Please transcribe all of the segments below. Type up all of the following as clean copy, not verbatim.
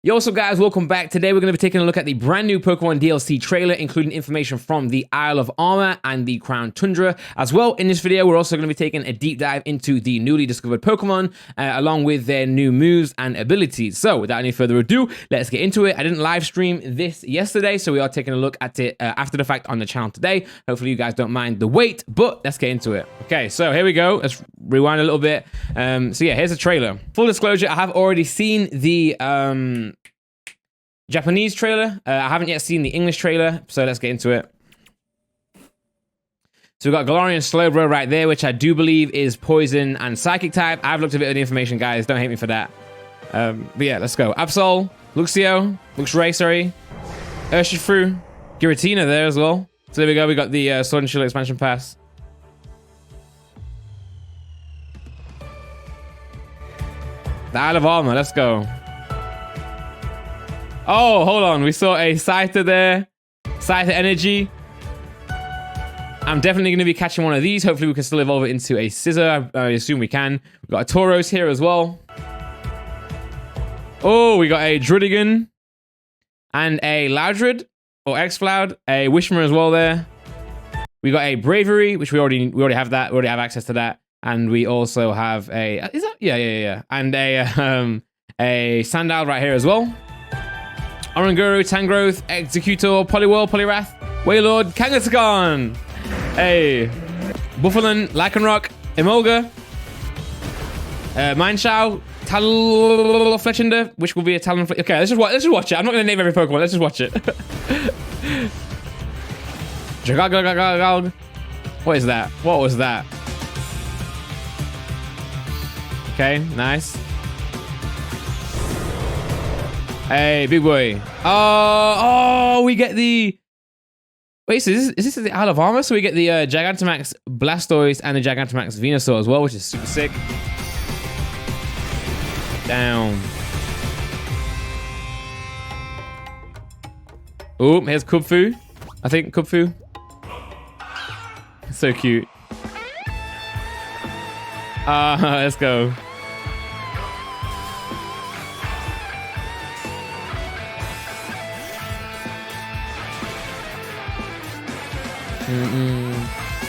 Yo, what's up guys, welcome back. Today we're going to be taking a look at the brand new Pokemon DLC trailer, including information from the Isle of Armour and the Crown Tundra. As well, in this video, we're also going to be taking a deep dive into the newly discovered Pokemon, along with their new moves and abilities. So, without any further ado, let's get into it. I didn't live stream this yesterday, so we are taking a look at it after the fact on the channel today. Hopefully you guys don't mind the wait, but let's get into it. Okay, so here we go. Let's rewind a little bit. So yeah, here's the trailer. Full disclosure, I have already seen the Japanese trailer. I haven't yet seen the English trailer, so let's get into it. So we've got Galarian Slowbro right there, which I do believe is Poison and Psychic type. I've looked a bit of the information, guys. Don't hate me for that. But yeah, let's go. Absol, Luxio, Luxray, sorry. Urshifu, Giratina there as well. So there we go. We got the Sword and Shield expansion pass. The Isle of Armour, let's go. Oh, hold on. We saw a Scyther there. Scyther Energy. I'm definitely going to be catching one of these. Hopefully we can still evolve it into a Scissor. I assume we can. We've got a Tauros here as well. Oh, we got a Drudigan. And a Loudred. Or X-Floud. A Wishmer as well there. We got a Bravery, which we already have that. We already have access to that. And we also have a... Is that? Yeah. And a Sandile right here as well. Oranguru, Tangrowth, Executor, Poliwhirl, Poliwrath, Wailord, Kangaskhan, hey, Buffalon, Lycanroc, Emolga, Mineshow, Fletchinder, which will be a Talon. Okay, let's just watch it. I'm not gonna name every Pokemon. Let's just watch it. Dragagagagag. What is that? What was that? Okay, nice. Hey, big boy. Oh, we get the... Wait, so is this the Isle of Armour? So we get the Gigantamax Blastoise and the Gigantamax Venusaur as well, which is super sick. Down. Oh, here's Kubfu. I think Kubfu. So cute. Let's go.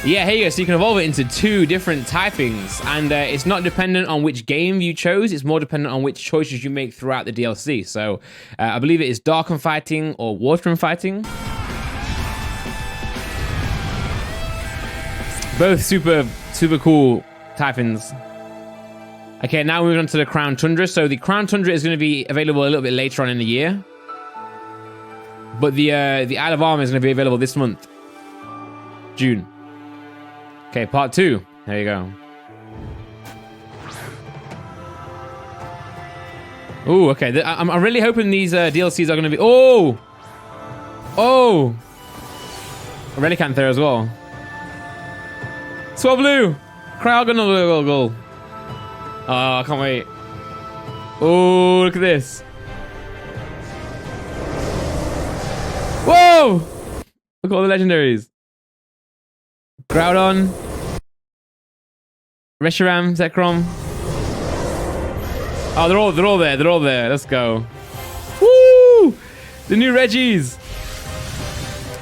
Yeah, here you go. So you can evolve it into 2 different typings, and it's not dependent on which game you chose. It's more dependent on which choices you make throughout the DLC. So I believe it is Dark and Fighting or Water and Fighting. Both super cool typings. Okay, now moving on to the Crown Tundra. So the Crown Tundra is going to be available a little bit later on in the year, but the Isle of Armour is going to be available this month. June. Okay, part 2. There you go. Ooh, okay. I'm really hoping these DLCs are going to be... Oh! A Relicanth there as well. Swablu! Cryogonal. Oh, I can't wait. Oh, look at this. Whoa! Look at all the legendaries. Groudon, Reshiram, Zekrom. Oh, they're all there. They're all there. Let's go. Woo! The new Reggies.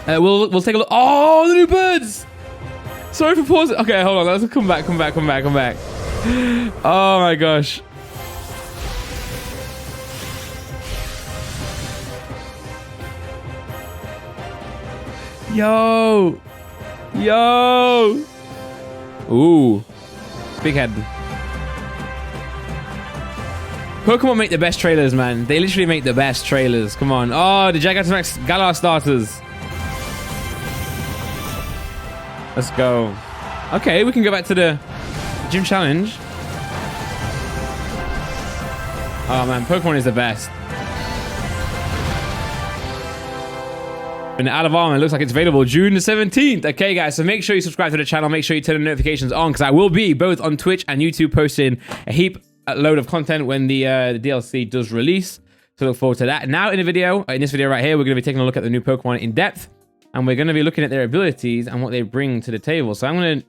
We'll take a look. Oh, the new birds. Sorry for pausing. Okay, hold on. Let's come back. Oh my gosh. Yo. Ooh. Big head. Pokemon make the best trailers, man. They literally make the best trailers. Come on. Oh, the Gigantamax Galar starters. Let's go. Okay, we can go back to the gym challenge. Oh man, Pokemon is the best. And the Isle of Armour looks like it's available June the 17th. Okay, guys, so make sure you subscribe to the channel. Make sure you turn the notifications on, because I will be both on Twitch and YouTube posting a load of content when the DLC does release. So look forward to that. Now in this video right here, we're going to be taking a look at the new Pokemon in depth. And we're going to be looking at their abilities and what they bring to the table. So it's going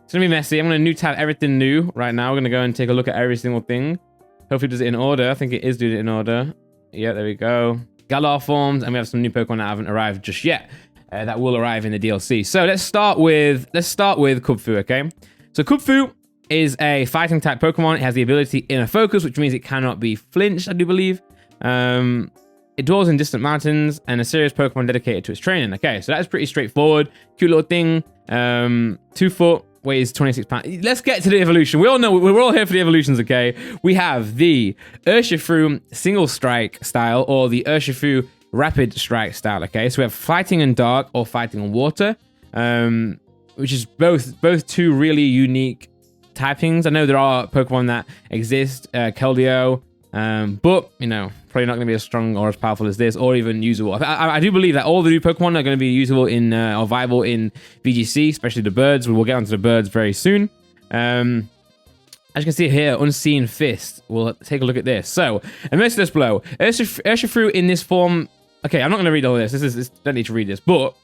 to be messy. I'm going to new tab everything new right now. We're going to go and take a look at every single thing. Hopefully it does it in order. I think it is doing it in order. Yeah, there we go. Galar forms, and we have some new Pokemon that haven't arrived just yet. That will arrive in the DLC. So let's start with Kubfu, okay? So Kubfu is a fighting type Pokemon. It has the ability Inner Focus, which means it cannot be flinched, I do believe. It dwells in distant mountains and a serious Pokemon dedicated to its training. Okay, so that's pretty straightforward. Cute little thing. 2 foot, weighs 26 pounds. Let's get to the evolution. We all know, we're all here for the evolutions, okay? We have the Urshifu Single Strike style or the Urshifu Rapid Strike style, okay? So we have Fighting in Dark or Fighting in Water, which is both two really unique typings. I know there are Pokemon that exist, Keldeo, but, you know, probably not going to be as strong or as powerful as this, or even usable. I do believe that all the new Pokemon are going to be usable in, or viable in VGC, especially the birds. We will get onto the birds very soon. As you can see here, Unseen Fist. We'll take a look at this. So, a Merciless Blow. Urshifu in this form... Okay, I'm not going to read all this. Don't need to read this, but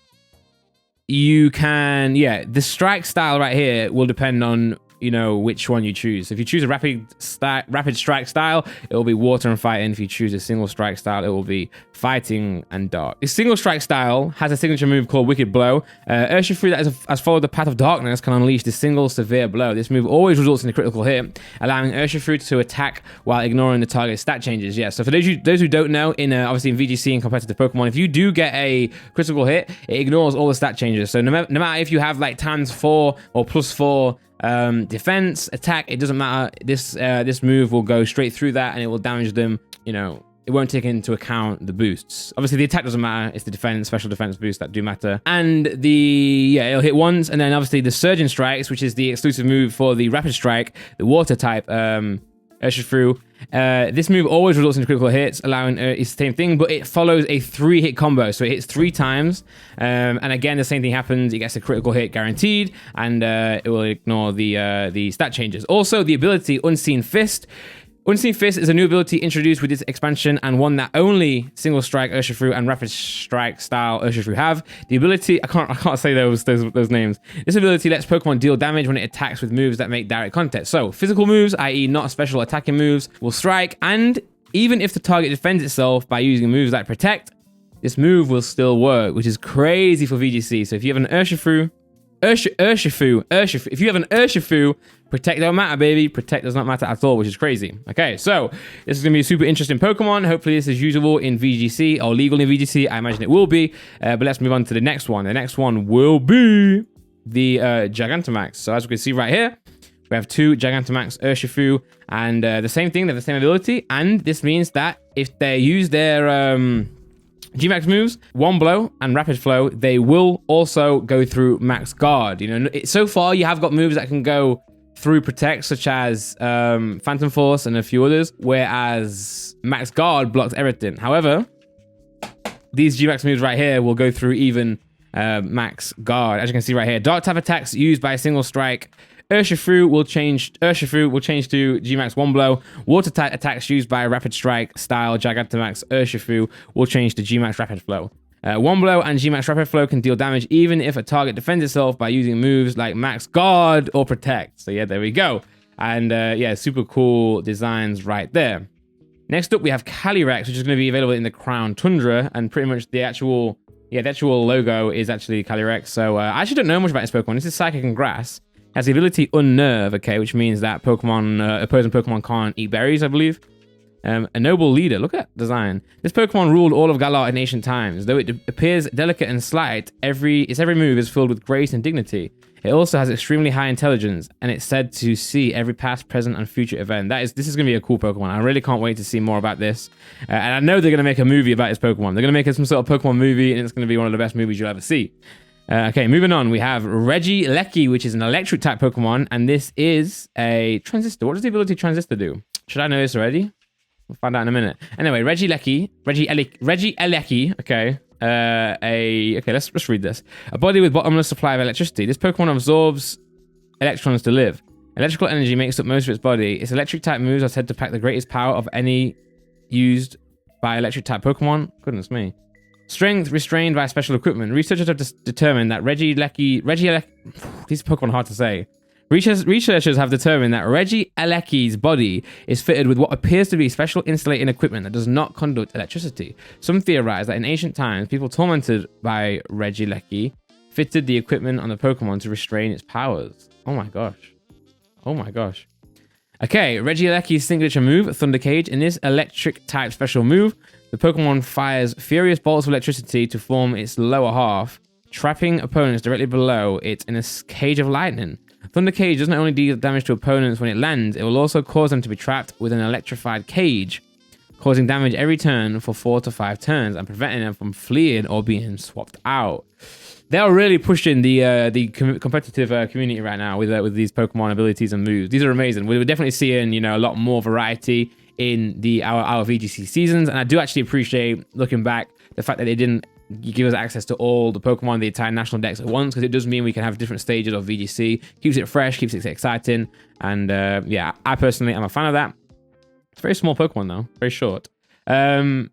you can... Yeah, the strike style right here will depend on, you know, which one you choose. If you choose a rapid strike style, it will be water and fighting. If you choose a single strike style, it will be fighting and dark. The single strike style has a signature move called Wicked Blow. Urshifu that has followed the path of darkness can unleash the single severe blow. This move always results in a critical hit, allowing Urshifu to attack while ignoring the target's stat changes. Yeah, so for those who don't know, obviously in VGC and competitive Pokemon, if you do get a critical hit, it ignores all the stat changes. So no matter if you have like ×4 or +4 defense, attack, it doesn't matter. This move will go straight through that and it will damage them. You know, it won't take into account the boosts. Obviously the attack doesn't matter, it's the defense, special defense boosts that do matter. And it'll hit once, and then obviously the Surging Strikes, which is the exclusive move for the Rapid Strike, the water type Urshifu. This move always results in critical hits, allowing it's the same thing, but it follows a 3-hit combo, so it hits 3 times. And again, the same thing happens. It gets a critical hit guaranteed, and it will ignore the stat changes. Also, the ability Unseen Fist. Unseen Fist is a new ability introduced with this expansion, and one that only Single Strike Urshifu and Rapid Strike style Urshifu have. The ability, I can't say those names. This ability lets Pokemon deal damage when it attacks with moves that make direct contact. So physical moves, i.e. not special attacking moves, will strike, and even if the target defends itself by using moves like Protect, this move will still work, which is crazy for VGC. So if you have an Urshifu, if you have an Urshifu, Protect don't matter, baby. Protect does not matter at all, which is crazy. Okay, so this is going to be a super interesting Pokemon. Hopefully this is usable in VGC or legal in VGC. I imagine it will be. But let's move on to the next one. The next one will be the Gigantamax. So as we can see right here, we have 2 Gigantamax Urshifu, and the same thing, they have the same ability. And this means that if they use their G-Max moves, One Blow and Rapid Flow, they will also go through Max Guard. You know, so far you have got moves that can go through Protect, such as Phantom Force and a few others, whereas Max Guard blocks everything. However, these G-Max moves right here will go through even Max Guard. As you can see right here, Dark type attacks used by a single strike Urshifu will change to G-Max One Blow. Water type attacks used by Rapid Strike style Gigantamax Urshifu will change to G-Max Rapid Flow. One Blow and G-Max Rapid Flow can deal damage even if a target defends itself by using moves like Max Guard or Protect. So yeah, there we go. And yeah, super cool designs right there. Next up, we have Calyrex, which is going to be available in the Crown Tundra, and pretty much the actual logo is actually Calyrex. So I actually don't know much about this Pokemon. This is Psychic and Grass. It has the ability Unnerve, okay, which means that opposing Pokemon can't eat berries, I believe. A noble leader. Look at that design. This Pokemon ruled all of Galar in ancient times. Though it appears delicate and slight, its every move is filled with grace and dignity. It also has extremely high intelligence, and it's said to see every past, present, and future event. This is going to be a cool Pokemon. I really can't wait to see more about this. And I know they're going to make a movie about this Pokemon. They're going to make some sort of Pokemon movie, and it's going to be one of the best movies you'll ever see. Okay, moving on, we have Regieleki, which is an electric type Pokemon, and this is a Transistor. What does the ability Transistor do? Should I know this already? We'll find out in a minute. Anyway, Regieleki, okay. Okay, let's read this. A body with bottomless supply of electricity. This Pokemon absorbs electrons to live. Electrical energy makes up most of its body. Its electric type moves are said to pack the greatest power of any used by electric type Pokemon. Goodness me. Strength restrained by special equipment. Researchers have determined that Regieleki, these Pokemon are hard to say. Researchers have determined that Regieleki's body is fitted with what appears to be special insulating equipment that does not conduct electricity. Some theorize that in ancient times, people tormented by Regieleki fitted the equipment on the Pokemon to restrain its powers. Oh my gosh. Oh my gosh. Okay, Regieleki's signature move, Thunder Cage. In this electric-type special move, the Pokemon fires furious bolts of electricity to form its lower half, trapping opponents directly below it in a cage of lightning. Thunder Cage doesn't only deal damage to opponents when it lands, it will also cause them to be trapped within an electrified cage, causing damage every turn for 4 to 5 turns and preventing them from fleeing or being swapped out. They are really pushing the competitive community right now with these Pokemon abilities and moves. These are amazing. We're definitely seeing, you know, a lot more variety in our VGC seasons, and I do actually appreciate, looking back, the fact that they didn't give us access to all the Pokemon, the entire national decks at once, because it does mean we can have different stages of VGC. Keeps it fresh, keeps it exciting, and yeah, I personally am a fan of that. It's a very small Pokemon though, very short. Okay,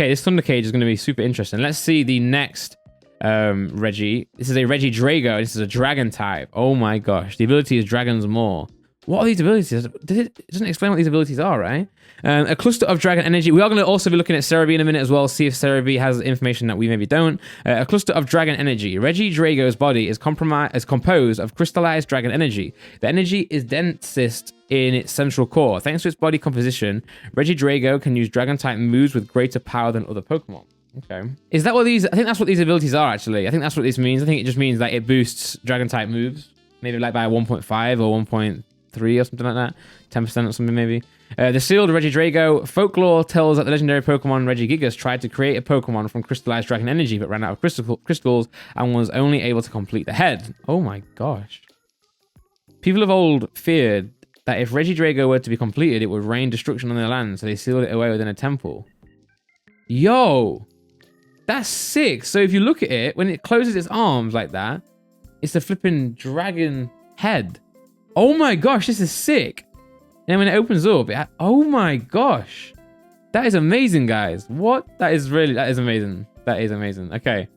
this Thunder Cage is going to be super interesting. Let's see the next Reggie. This is a Reggie Drago. This is a dragon type. Oh my gosh, the ability is Dragon's Maw. What are these abilities? It doesn't explain what these abilities are, right? A cluster of dragon energy. We are going to also be looking at Cerebi in a minute as well, see if Cerebi has information that we maybe don't. A cluster of dragon energy. Reggie Drago's body is composed of crystallized dragon energy. The energy is densest in its central core. Thanks to its body composition, Reggie Drago can use dragon-type moves with greater power than other Pokemon. Okay. Is that what these... I think that's what these abilities are, actually. I think that's what this means. I think it just means that it boosts dragon-type moves. Maybe like by 1.5 or 1.3 or something like that. 10% or something maybe. The sealed Reggie Drago. Folklore tells that the legendary Pokemon Regigigas tried to create a Pokemon from crystallized dragon energy but ran out of crystals and was only able to complete the head. Oh my gosh. People of old feared that if Reggie Drago were to be completed, it would rain destruction on their land, so they sealed it away within a temple. Yo! That's sick. So if you look at it, when it closes its arms like that, it's a flipping dragon head. Oh my gosh, this is sick. And when it opens up, oh my gosh. That is amazing, guys. What? That is amazing. That is amazing. Okay.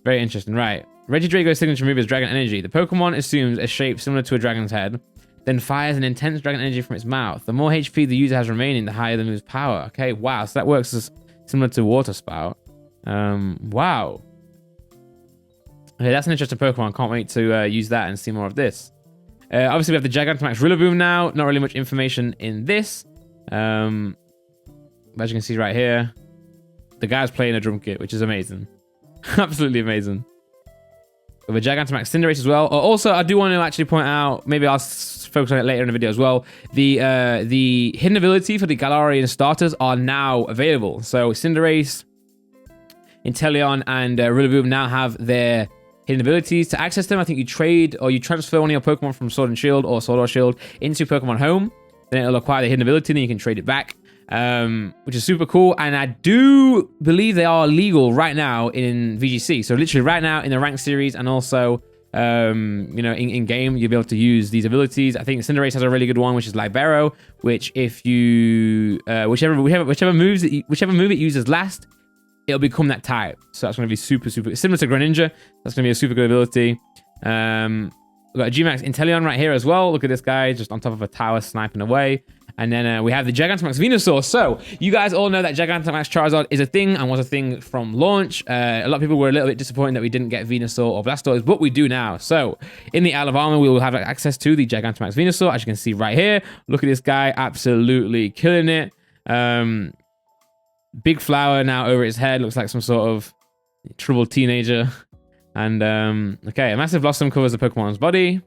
Very interesting. Right. Reggie Drago's signature move is Dragon Energy. The Pokemon assumes a shape similar to a dragon's head, then fires an intense dragon energy from its mouth. The more HP the user has remaining, the higher the move's power. Okay, wow. So that works as similar to Water Spout. Wow. Okay, that's an interesting Pokemon. Can't wait to use that and see more of this. Obviously, we have the Gigantamax Rillaboom now. Not really much information in this. As you can see right here, the guy's playing a drum kit, which is amazing. Absolutely amazing. We have a Gigantamax Cinderace as well. Also, I do want to actually point out, maybe I'll focus on it later in the video as well, the hidden ability for the Galarian starters are now available. So Cinderace, Inteleon, and Rillaboom now have their hidden abilities. To access them, I think you trade or you transfer one of your Pokemon from Sword and Shield or Sword or Shield into Pokemon Home. Then it'll acquire the hidden ability, and then you can trade it back, which is super cool. And I do believe they are legal right now in VGC. So literally right now in the ranked series, and also you know, in game, you'll be able to use these abilities. I think Cinderace has a really good one, which is Libero, which if you whichever move it uses last, it'll become that type. So that's going to be super similar to Greninja. That's going to be a super good ability. We've got a Gmax Inteleon right here as well. Look at this guy just on top of a tower sniping away. And then we have the Gigantamax Venusaur. So you guys all know that Gigantamax Charizard is a thing and was a thing from launch. A lot of people were a little bit disappointed that we didn't get Venusaur or Blastoise, but we do now. So in the Isle of Armour, we will have access to the Gigantamax Venusaur, as you can see right here. Look at this guy, absolutely killing it. Big flower now over its head. Looks like some sort of troubled teenager. And, okay, a massive blossom covers the Pokemon's body.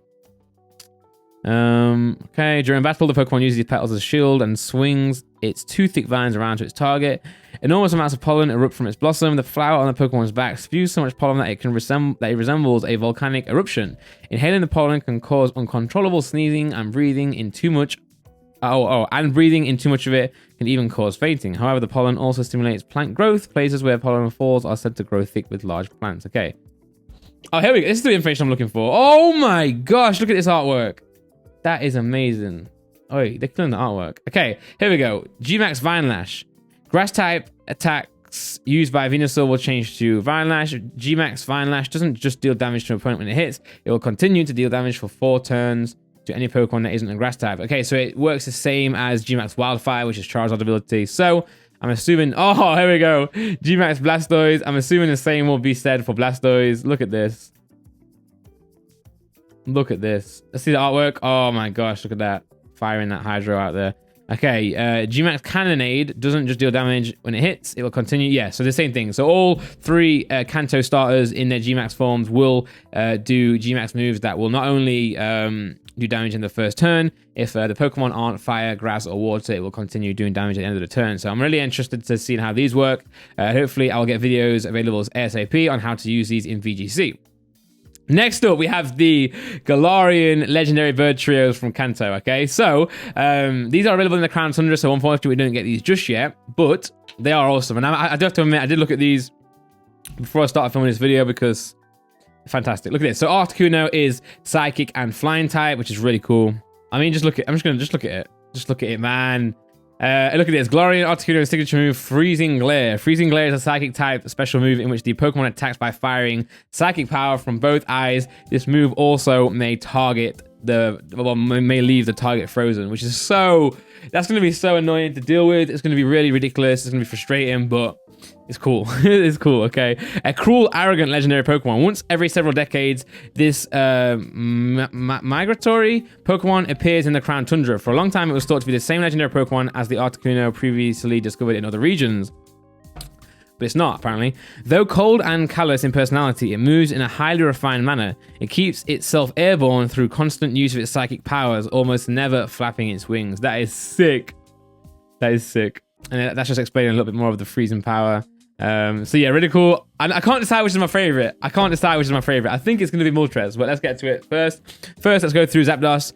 Okay, during battle, the Pokemon uses these petals as a shield and swings its two thick vines around to its target. Enormous amounts of pollen erupt from its blossom. The flower on the Pokemon's back spews so much pollen that it resembles a volcanic eruption. Inhaling the pollen can cause uncontrollable sneezing and breathing in too much. And breathing in too much of it can even cause fainting. However, the pollen also stimulates plant growth. Places where pollen falls are said to grow thick with large plants. Okay. Oh, here we go. This is the information I'm looking for. Oh my gosh, look at this artwork. That is amazing. Oh, they're killing the artwork. Okay, here we go. Gmax Vine Lash. Grass type attacks used by Venusaur will change to Vine Lash. Gmax Vine Lash doesn't just deal damage to an opponent when it hits. It will continue to deal damage for 4 turns to any Pokemon that isn't a grass type. Okay, so it works the same as Gmax Wildfire, which is Charizard ability. So I'm assuming, oh, here we go. Gmax Blastoise. I'm assuming the same will be said for Blastoise. Look at this. Look at this. Let's see the artwork. Oh my gosh, look at that. Firing that Hydro out there. Okay, Gmax Cannonade doesn't just deal damage when it hits, it will continue. Yeah, so the same thing. So all 3 Kanto starters in their Gmax forms will do Gmax moves that will not only do damage in the first turn, if the Pokemon aren't fire, grass, or water, it will continue doing damage at the end of the turn. So I'm really interested to see how these work. Hopefully I'll get videos available as ASAP on how to use these in VGC. Next up, we have the Galarian Legendary Bird Trios from Kanto, okay? So, these are available in the Crown Tundra, so unfortunately we don't get these just yet, but they are awesome. And I do have to admit, I did look at these before I started filming this video because fantastic. Look at this. So Articuno is Psychic and Flying type, which is really cool. I mean, just look at, I'm just gonna look at it. Just look at it, man. Look at this. Galarian Articuno signature move, Freezing Glare. Freezing Glare is a psychic type special move in which the Pokemon attacks by firing psychic power from both eyes. This move also may target may leave the target frozen, which is that's going to be so annoying to deal with. It's going to be really ridiculous. It's going to be frustrating, but it's cool. It's cool, okay? A cruel, arrogant legendary Pokemon. Once every several decades, this migratory Pokemon appears in the Crown Tundra. For a long time, it was thought to be the same legendary Pokemon as the Articuno previously discovered in other regions. But it's not, apparently. Though cold and callous in personality, it moves in a highly refined manner. It keeps itself airborne through constant use of its psychic powers, almost never flapping its wings. That is sick. That is sick. And that's just explaining a little bit more of the freezing power. So yeah, really cool. I can't decide which is my favorite. I think it's going to be Moltres, but let's get to it first. First, let's go through Zapdos.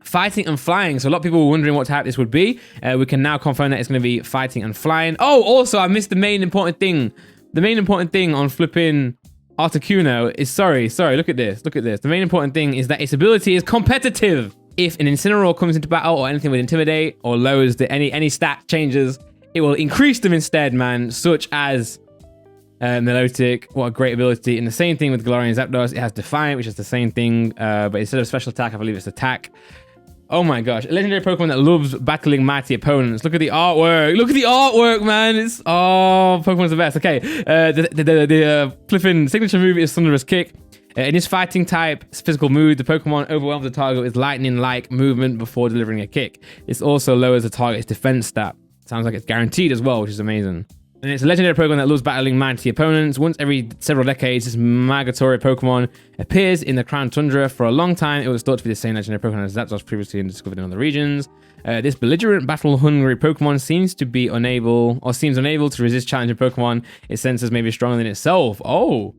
Fighting and flying. So a lot of people were wondering what type this would be. We can now confirm that it's going to be fighting and flying. Oh, also, I missed the main important thing. The main important thing on flipping Articuno is, sorry, look at this. The main important thing is that its ability is competitive. If an Incineroar comes into battle or anything with Intimidate or lowers any stat changes, it will increase them instead, man, such as Milotic. What a great ability. And the same thing with Galarian Zapdos. It has Defiant, which is the same thing, but instead of special attack, I believe it's attack. Oh my gosh, a legendary Pokemon that loves battling mighty opponents. Look at the artwork. Look at the artwork, man. It's, oh, Pokemon's the best. Okay, the flipping signature move is Thunderous Kick. In his fighting type physical mood, the Pokemon overwhelms the target with lightning-like movement before delivering a kick. This also lowers the target's defense stat. Sounds like it's guaranteed as well, which is amazing. And it's a legendary Pokemon that loves battling mighty opponents. Once every several decades, this migratory Pokemon appears in the Crown Tundra. For a long time, it was thought to be the same legendary Pokemon as Zapdos previously discovered in other regions. This belligerent, battle-hungry Pokemon seems unable to resist challenging Pokemon. Its senses may be stronger than itself. Oh,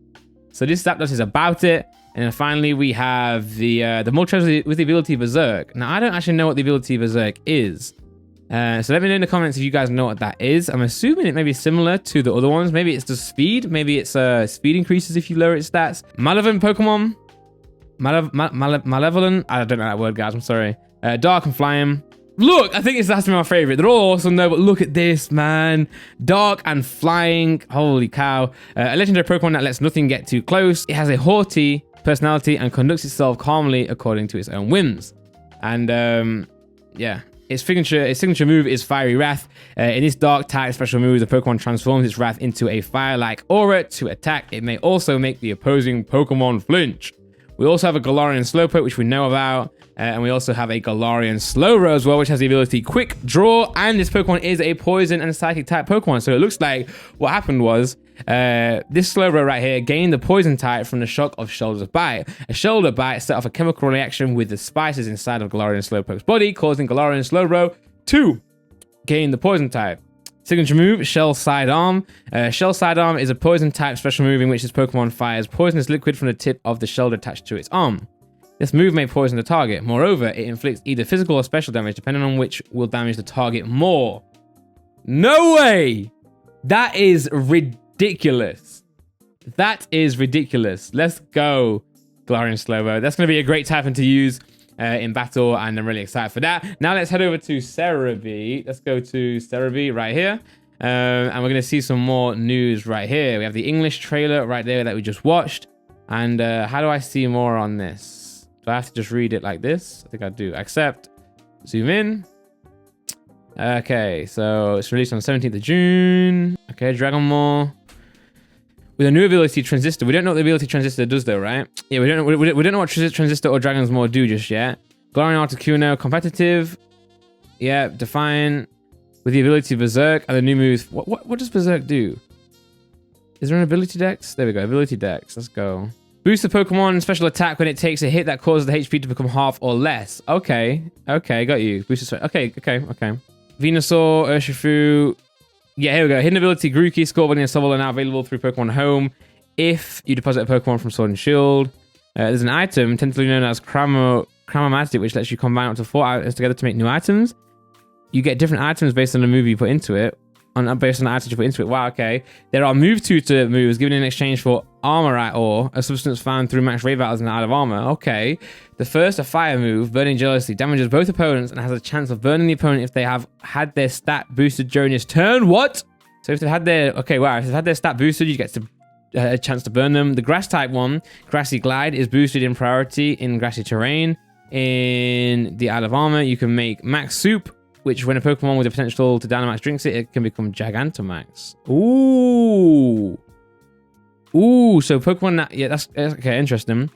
so this Zapdos is about it. And then finally, we have the Moltres with the ability Berserk. Now, I don't actually know what the ability Berserk is. So let me know in the comments if you guys know what that is. I'm assuming it may be similar to the other ones. Maybe it's the speed. Maybe it's speed increases if you lower its stats. Malevolent Pokemon. Malevolent. I don't know that word, guys. I'm sorry. Dark and Flying. Look, I think this has to be my favorite. They're all awesome though, but look at this, man. Dark and Flying. Holy cow. A legendary Pokemon that lets nothing get too close. It has a haughty personality and conducts itself calmly according to its own whims. And yeah. Its signature move is Fiery Wrath. In this dark type special move, the Pokemon transforms its wrath into a fire-like aura to attack. It may also make the opposing Pokemon flinch. We also have a Galarian Slowpoke, which we know about. And we also have a Galarian Slowbro as well, which has the ability Quick Draw. And this Pokemon is a Poison and Psychic type Pokemon. So it looks like what happened was this Slowbro right here gained the Poison type from the shock of Shoulder Bite. A Shoulder Bite set off a chemical reaction with the spices inside of Galarian Slowpoke's body, causing Galarian Slowbro to gain the Poison type. Signature move, Shell Sidearm. Shell Sidearm is a Poison type special move in which this Pokemon fires poisonous liquid from the tip of the shoulder attached to its arm. This move may poison the target. Moreover, it inflicts either physical or special damage, depending on which will damage the target more. No way! That is ridiculous. That is ridiculous. Let's go, Galarian Slowbro. That's going to be a great typing to use in battle, and I'm really excited for that. Now let's head over to Cerebi. Let's go to Cerebi right here. And we're going to see some more news right here. We have the English trailer right there that we just watched. And how do I see more on this? Do I have to just read it like this? I think I do. Accept. Zoom in. Okay, so it's released on 17th of June. Okay, Dragonmore. With a new ability, Transistor. We don't know what the ability Transistor does though, right? Yeah, we don't know what Transistor or Dragonsmore do just yet. Galarian Articuno, competitive. Yeah, define. With the ability Berserk and the new moves. What does Berserk do? Is there an ability dex? There we go, ability dex. Let's go. Boost the Pokemon special attack when it takes a hit that causes the HP to become half or less. Okay, got you. Boost the okay. Venusaur, Urshifu. Yeah, here we go. Hidden ability, Grookey, Scorbunny, and Sobble are now available through Pokemon Home. If you deposit a Pokemon from Sword and Shield. There's an item, tentatively known as Chromatic, which lets you combine up to 4 items together to make new items. You get different items based on the move you put into it. Based on the items you put into it. Wow, okay. There are move tutor moves given in exchange for Armor ore, a substance found through max raid battles in the Isle of Armor. Okay. The first, a fire move, Burning Jealousy, damages both opponents and has a chance of burning the opponent if they have had their stat boosted during his turn. What? So if they've had their... Okay, wow. If they've had their stat boosted, you get to a chance to burn them. The grass type one, Grassy Glide, is boosted in priority in grassy terrain. In the Isle of Armor, you can make Max Soup, which when a Pokemon with the potential to Dynamax drinks it, it can become Gigantamax. Ooh. So Pokemon... Yeah, that's okay, interesting.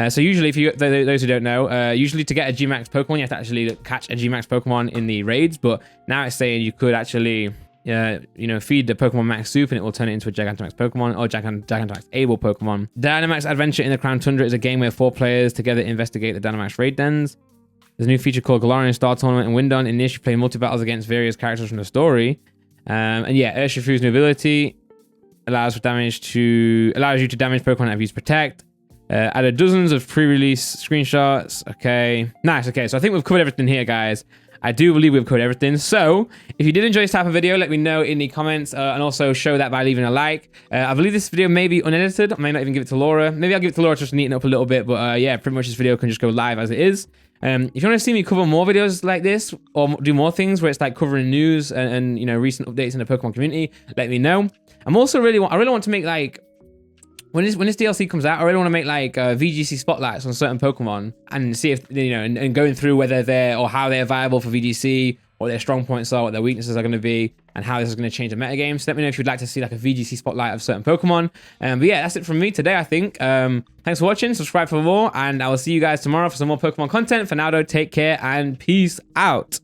So usually, if you those who don't know, usually to get a Gmax Pokemon, you have to actually catch a Gmax Pokemon in the raids. But now it's saying you could actually, feed the Pokemon Max Soup and it will turn it into a Gigantamax Pokemon or Gigantamax able Pokemon. Dynamax Adventure in the Crown Tundra is a game where 4 players together investigate the Dynamax raid dens. There's a new feature called Galarian Star Tournament and Windon. In this, you play multi-battles against various characters from the story. And yeah, Urshifu's new ability allows you to damage Pokemon that have used Protect. Added dozens of pre-release screenshots. Okay, nice. Okay, so I think we've covered everything here, guys. I do believe we've covered everything. So if you did enjoy this type of video, let me know in the comments and also show that by leaving a like. I believe this video may be unedited. I may not even give it to Laura. Maybe I'll give it to Laura just to neaten up a little bit. But yeah, pretty much this video can just go live as it is. If you want to see me cover more videos like this or do more things where it's like covering news and recent updates in the Pokemon community, let me know. I really want to make like when this DLC comes out, I really want to make like VGC spotlights on certain Pokemon and see if and going through whether they're or how they're viable for VGC, what their strong points are, what their weaknesses are going to be, and how this is going to change the metagame. So let me know if you'd like to see like a VGC spotlight of certain Pokemon. But yeah, that's it from me today, I think. Thanks for watching. Subscribe for more, and I will see you guys tomorrow for some more Pokemon content. For now, though, take care and peace out.